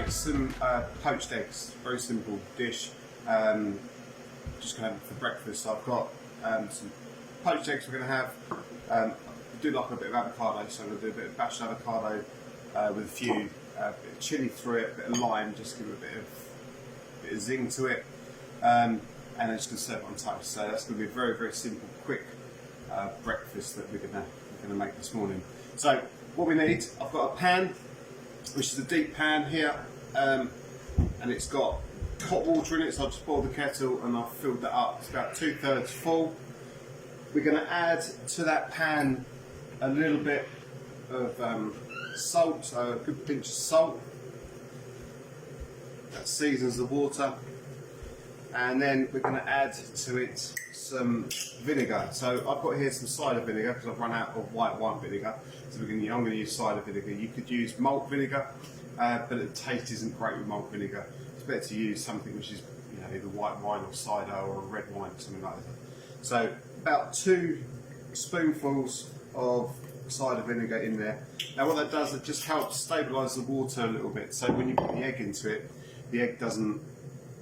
make some poached eggs. Very simple dish. Just going to have it for breakfast. So I've got some poached eggs we're going to have. I do like a bit of avocado, so I'm going to do a bit of bashed avocado with a few bit of chilli through it, a bit of lime, just give it a bit of zing to it, and then just going to serve it on toast. So that's going to be a very, very simple, quick breakfast that we're going to make this morning. So what we need, I've got a pan, which is a deep pan here, and it's got hot water in it, so I've just boiled the kettle and I've filled that up. It's about 2/3 full. We're going to add to that pan a little bit of salt, so a good pinch of salt. That seasons the water. And then we're going to add to it some vinegar. So I've got here some cider vinegar because I've run out of white wine vinegar. So I'm going to use cider vinegar. You could use malt vinegar, but the taste isn't great with malt vinegar. It's better to use something which is, you know, either white wine or cider or a red wine or something like that. So about 2 spoonfuls of cider vinegar in there. Now what that does, it just helps stabilise the water a little bit. So when you put the egg into it, the egg doesn't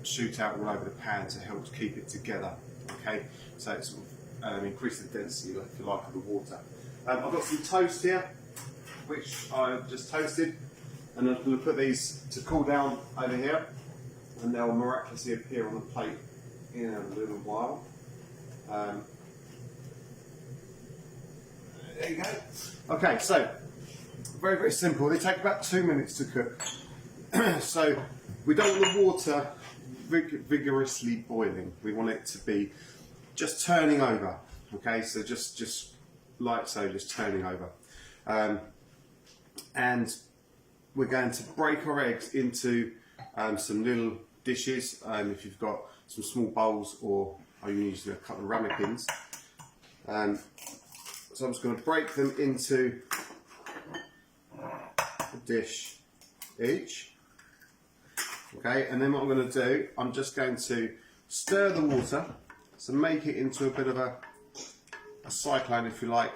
shoot out all over the pan, so it helps keep it together. Okay, so it sort of increases the density, if you like, of the water. I've got some toast here, which I've just toasted, and I'm going to put these to cool down over here, and they'll miraculously appear on the plate in a little while. There you go. Okay, so very, very simple. They take about 2 minutes to cook. So we don't want the water vigorously boiling. We want it to be just turning over. Okay, so just like so, just turning over. And we're going to break our eggs into some little dishes. If you've got some small bowls, or I'm using a couple of ramekins. So I'm just going to break them into a dish each. Okay, and then what I'm going to do, I'm just going to stir the water, so make it into a bit of a cyclone, if you like,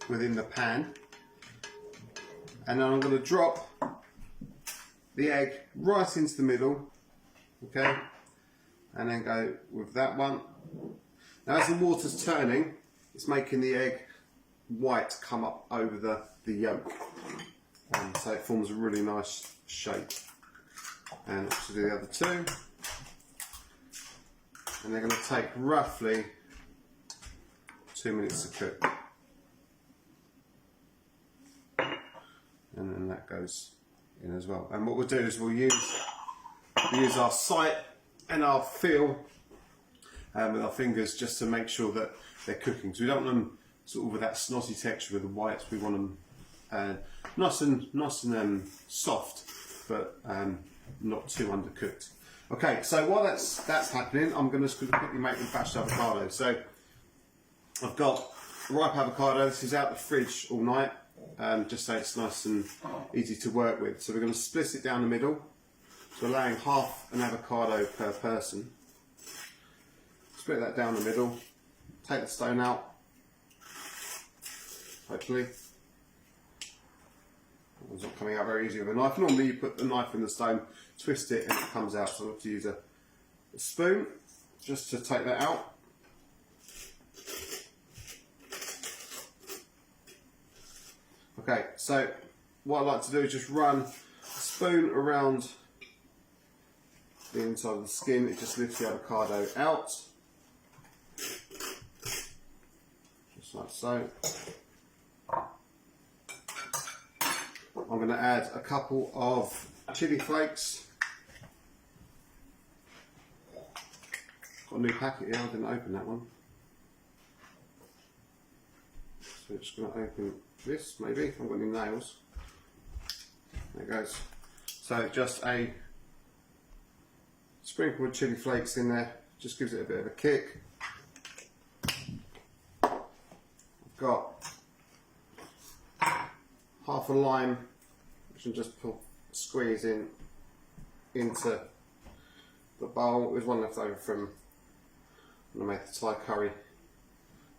within the pan. And then I'm going to drop the egg right into the middle, okay, and then go with that one. Now as the water's turning, it's making the egg white come up over the yolk, so it forms a really nice shape. And to do the other 2, and they're going to take roughly 2 minutes to cook, and then that goes in as well. And what we'll do is we'll use our sight and our feel with our fingers just to make sure that they're cooking. So we don't want them sort of with that snotty texture with the whites. We want them nice and soft, but not too undercooked. Okay, so while that's happening, I'm going to quickly make the bashed avocado. So I've got ripe avocado. This is out the fridge all night, just so it's nice and easy to work with. So we're going to split it down the middle, so allowing half an avocado per person. Split that down the middle, take the stone out, hopefully. It's not coming out very easy with a knife. Normally you put the knife in the stone, twist it, and it comes out. So I have to use a spoon just to take that out. Okay, so what I like to do is just run a spoon around the inside of the skin. It just lifts the avocado out, just like so. I'm going to add a couple of chili flakes. Got a new packet here, I didn't open that one. So I'm just going to open this, maybe, if I've got any nails. There it goes. So just a sprinkle of chili flakes in there, just gives it a bit of a kick. I've got half a lime, which I'll just squeeze into the bowl. There's one left over from when I made the Thai curry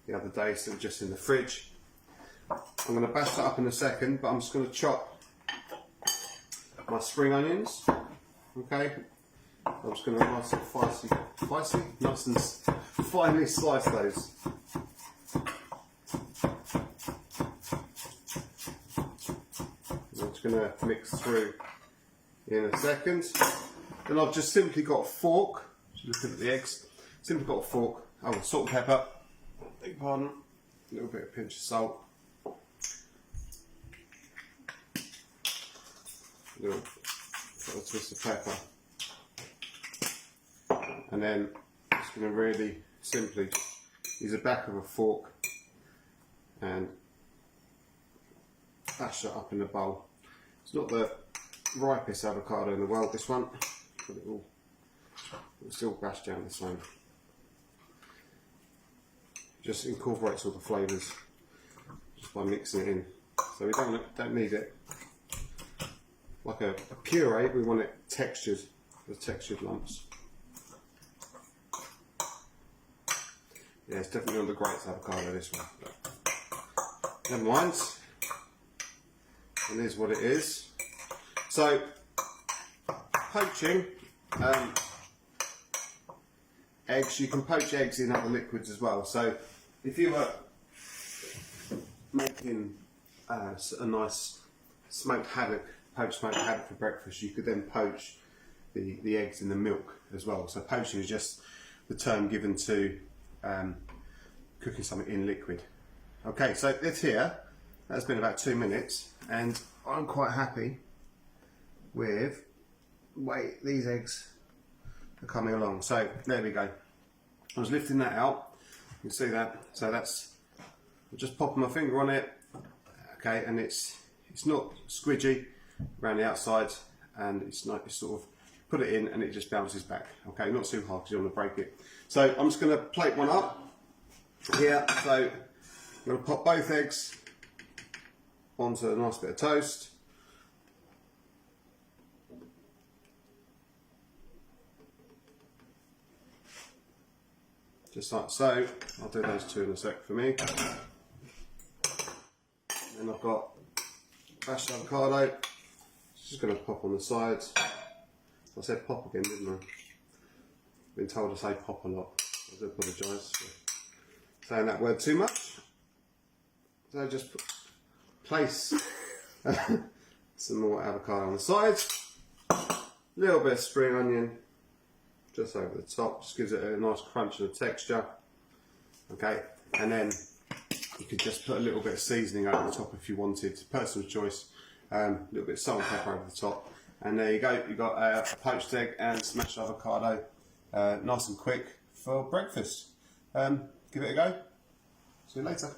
the other day, so just in the fridge. I'm going to bash that up in a second, but I'm just going to chop my spring onions. Okay, I'm just going to nice and nice and finely slice those. I'm just going to mix through in a second. Then I've just simply got a fork. Looking at the eggs, simply got a fork. Oh, salt and pepper. Beg pardon. A little bit of pinch of salt. A little twist of pepper. And then just going to really simply use the back of a fork and bash it up in the bowl. It's not the ripest avocado in the world, this one, but it will still bash down the same. Just incorporates all the flavours just by mixing it in. So we don't need it like a puree, we want it textured, the textured lumps. Yeah, it's definitely on the greatest avocado, this one. But never mind. And here's what it is. So, poaching eggs, you can poach eggs in other liquids as well. So, if you were making a nice smoked haddock, poached smoked haddock for breakfast, you could then poach the eggs in the milk as well. So, poaching is just the term given to cooking something in liquid. Okay, so it's here. That's been about 2 minutes, and I'm quite happy with the way these eggs are coming along. So there we go. I was lifting that out. You can see that. So that's, I'm just popping my finger on it. Okay, and it's not squidgy around the outside, and it's not, it's sort of put it in and it just bounces back. Okay, not too hard because you don't want to break it. So I'm just going to plate one up here. So I'm going to pop both eggs onto a nice bit of toast. Just like so. I'll do those two in a sec for me. Then I've got mashed avocado. Just going to pop on the sides. I said pop again, didn't I? Been told to say pop a lot. I do apologise for saying that word too much. So just place some more avocado on the sides. A little bit of spring onion just over the top. Just gives it a nice crunch and a texture. Okay, and then you could just put a little bit of seasoning over the top if you wanted. Personal choice. A little bit of salt and pepper over the top. And there you go, you've got a poached egg and smashed avocado, nice and quick for breakfast. Give it a go. See you later.